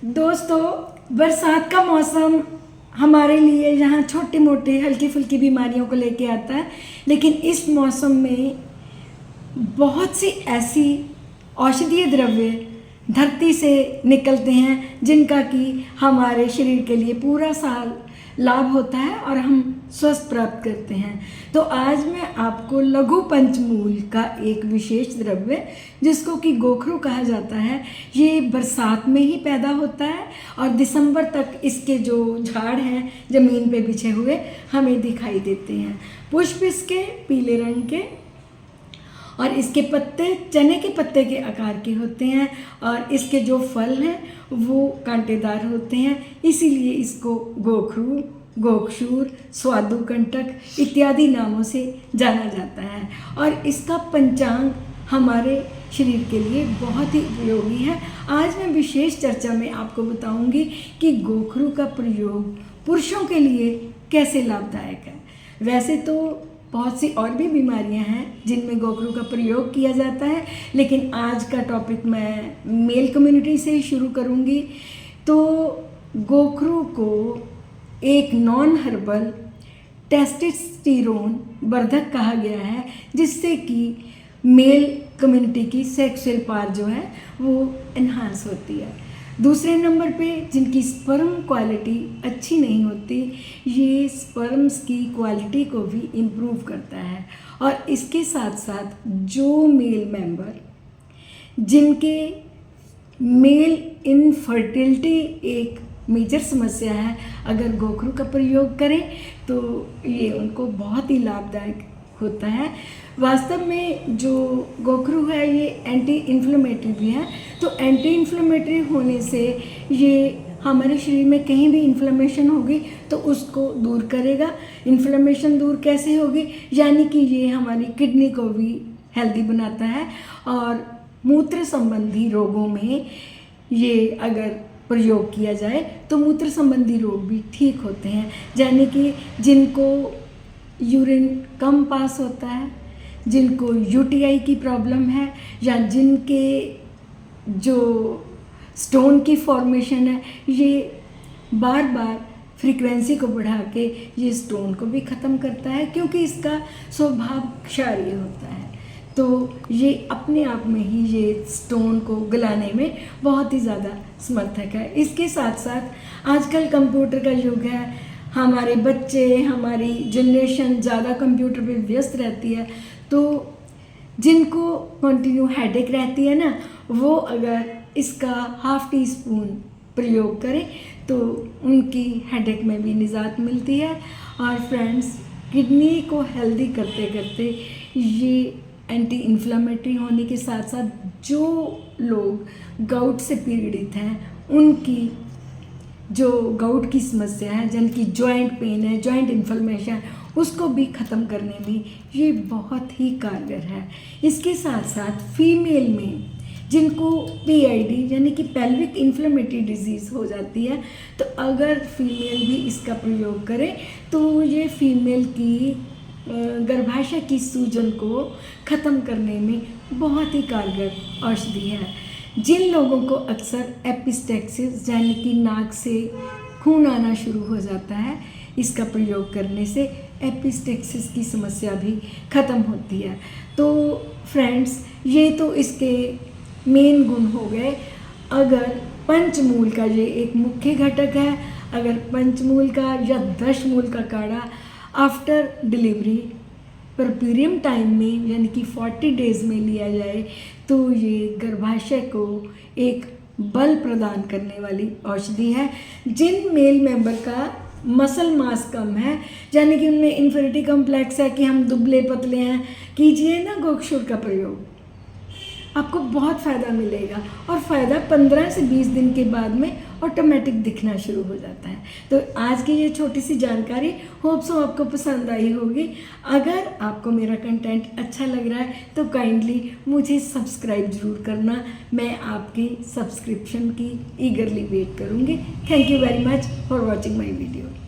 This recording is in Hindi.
दोस्तों, बरसात का मौसम हमारे लिए यहाँ छोटी मोटी हल्की फुल्की बीमारियों को लेके आता है, लेकिन इस मौसम में बहुत सी ऐसी औषधीय द्रव्य धरती से निकलते हैं जिनका कि हमारे शरीर के लिए पूरा साल लाभ होता है और हम स्वस्थ प्राप्त करते हैं। तो आज मैं आपको लघु पंचमूल का एक विशेष द्रव्य जिसको कि गोखरू कहा जाता है, ये बरसात में ही पैदा होता है और दिसंबर तक इसके जो झाड़ हैं ज़मीन पे बिछे हुए हमें दिखाई देते हैं। पुष्प इसके पीले रंग के और इसके पत्ते चने के पत्ते के आकार के होते हैं और इसके जो फल हैं वो कांटेदार होते हैं, इसीलिए इसको गोखरू, गोक्षूर, स्वादुकंटक इत्यादि नामों से जाना जाता है। और इसका पंचांग हमारे शरीर के लिए बहुत ही उपयोगी है। आज मैं विशेष चर्चा में आपको बताऊंगी कि गोखरू का प्रयोग पुरुषों के लिए कैसे लाभदायक है। वैसे तो बहुत सी और भी बीमारियां हैं जिनमें गोखरू का प्रयोग किया जाता है, लेकिन आज का टॉपिक मैं मेल कम्युनिटी से ही शुरू करूंगी। तो गोखरू को एक नॉन हर्बल टेस्टोस्टेरोन वर्धक कहा गया है, जिससे कि मेल कम्युनिटी की सेक्सुअल पावर जो है वो एनहांस होती है। दूसरे नंबर पे जिनकी स्पर्म क्वालिटी अच्छी नहीं होती, ये स्पर्म्स की क्वालिटी को भी इम्प्रूव करता है। और इसके साथ साथ जो मेल मेंबर जिनके मेल इनफर्टिलिटी एक मेजर समस्या है, अगर गोखरू का प्रयोग करें तो ये उनको बहुत ही लाभदायक होता है। वास्तव में जो गोखरू है ये एंटी इन्फ्लेमेटरी भी है, तो एंटी इन्फ्लेमेटरी होने से ये हमारे शरीर में कहीं भी इन्फ्लेमेशन होगी तो उसको दूर करेगा। इन्फ्लेमेशन दूर कैसे होगी, यानी कि ये हमारी किडनी को भी हेल्दी बनाता है और मूत्र संबंधी रोगों में ये अगर प्रयोग किया जाए तो मूत्र संबंधी रोग भी ठीक होते हैं, यानी कि जिनको यूरिन कम पास होता है, जिनको यूटीआई की प्रॉब्लम है या जिनके जो स्टोन की फॉर्मेशन है, ये बार बार फ्रीक्वेंसी को बढ़ा के ये स्टोन को भी ख़त्म करता है, क्योंकि इसका स्वभाव क्षारीय होता है। तो ये अपने आप में ही ये स्टोन को गलाने में बहुत ही ज़्यादा समर्थक है। इसके साथ साथ आजकल कंप्यूटर का युग है, हमारे बच्चे, हमारी जनरेशन ज़्यादा कंप्यूटर पे व्यस्त रहती है, तो जिनको कंटिन्यू हेडेक रहती है ना, वो अगर इसका हाफ टी स्पून प्रयोग करें तो उनकी हेडेक में भी निजात मिलती है। और फ्रेंड्स, किडनी को हेल्दी करते करते ये एंटी इन्फ्लेमेटरी होने के साथ साथ जो लोग गाउट से पीड़ित हैं, उनकी जो गाउट की समस्या है, जिनकी जॉइंट पेन है, जॉइंट इन्फ्लेमेशन, उसको भी ख़त्म करने में ये बहुत ही कारगर है। इसके साथ साथ फीमेल में जिनको पीआईडी यानी कि पेल्विक इन्फ्लेमेटरी डिजीज़ हो जाती है, तो अगर फीमेल भी इसका प्रयोग करें तो ये फीमेल की गर्भाशय की सूजन को ख़त्म करने में बहुत ही कारगर औषधि है। जिन लोगों को अक्सर एपिस्टेक्सिस यानी कि नाक से खून आना शुरू हो जाता है, इसका प्रयोग करने से एपिस्टेक्सिस की समस्या भी ख़त्म होती है। तो फ्रेंड्स, ये तो इसके मेन गुण हो गए। अगर पंचमूल का ये एक मुख्य घटक है, अगर पंचमूल का या दशमूल का काढ़ा आफ्टर डिलीवरी परप्यूरियम टाइम में यानी कि 40 डेज़ में लिया जाए तो ये गर्भाशय को एक बल प्रदान करने वाली औषधि है। जिन मेल मेंबर का मसल मास कम है, यानी कि उनमें इन्फिनिटी कॉम्प्लेक्स है कि हम दुबले पतले हैं, कीजिए ना गोक्षूर का प्रयोग, आपको बहुत फ़ायदा मिलेगा। और फ़ायदा 15 से 20 दिन के बाद में ऑटोमेटिक दिखना शुरू हो जाता है। तो आज की ये छोटी सी जानकारी होप्सो आपको पसंद आई होगी। अगर आपको मेरा कंटेंट अच्छा लग रहा है तो काइंडली मुझे सब्सक्राइब ज़रूर करना। मैं आपकी सब्सक्रिप्शन की ईगरली वेट करूँगी। Thank you very much for watching my video.